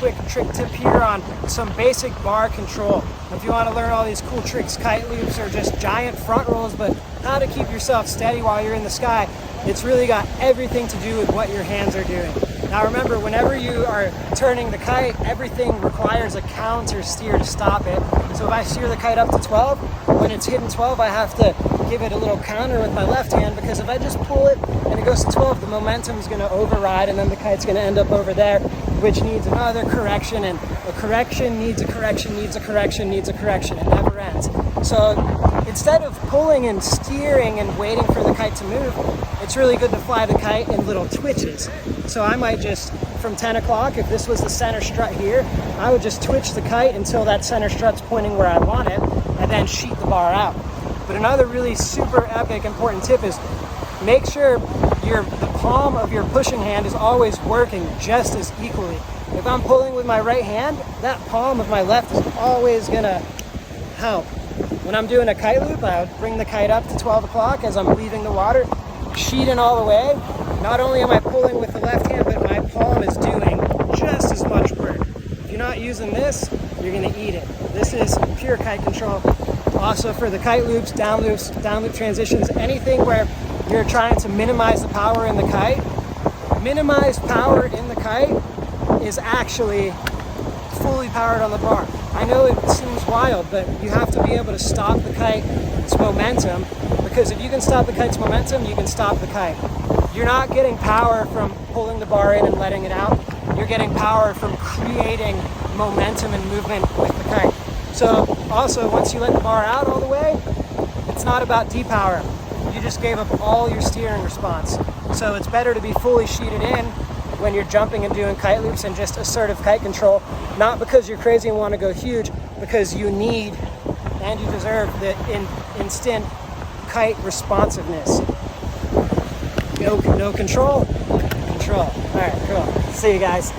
quick trick tip here on some basic bar control. If you want to learn all these cool tricks, kite loops, or just giant front rolls, but how to keep yourself steady while you're in the sky, it's really got everything to do with what your hands are doing. Now remember, whenever you are turning the kite, everything requires a counter steer to stop it. So if I steer the kite up to 12, when it's hitting 12, I have to give it a little counter with my left hand, because if I just pull it and it goes to 12, the momentum is going to override, and then the kite's going to end up over there, which needs another correction, and a correction needs a correction, needs a correction, needs a correction. It never ends. So instead of pulling and steering and waiting for the kite to move, it's really good to fly the kite in little twitches. So I might just, from 10 o'clock, if this was the center strut here, I would just twitch the kite until that center strut's pointing where I want it, and then sheet the bar out. But another really super epic important tip is make sure the palm of your pushing hand is always working just as equally. If I'm pulling with my right hand, that palm of my left is always gonna help. When I'm doing a kite loop, I would bring the kite up to 12 o'clock as I'm leaving the water, sheeting all the way. Not only am I pulling with the left hand, but my palm is doing just as much work. If you're not using this, you're gonna eat it. This is pure kite control. Also for the kite loops, down loop transitions, anything where you're trying to minimize the power in the kite. Minimized power in the kite is actually fully powered on the bar. I know it seems wild, but you have to be able to stop the kite's momentum, because if you can stop the kite's momentum, you can stop the kite. You're not getting power from pulling the bar in and letting it out. You're getting power from creating momentum and movement with the kite. So also, once you let the bar out all the way, it's not about depower. You just gave up all your steering response. So it's better to be fully sheeted in when you're jumping and doing kite loops and just assertive kite control, not because you're crazy and want to go huge, because you need and you deserve the instant kite responsiveness. No control. All right, cool. See you guys.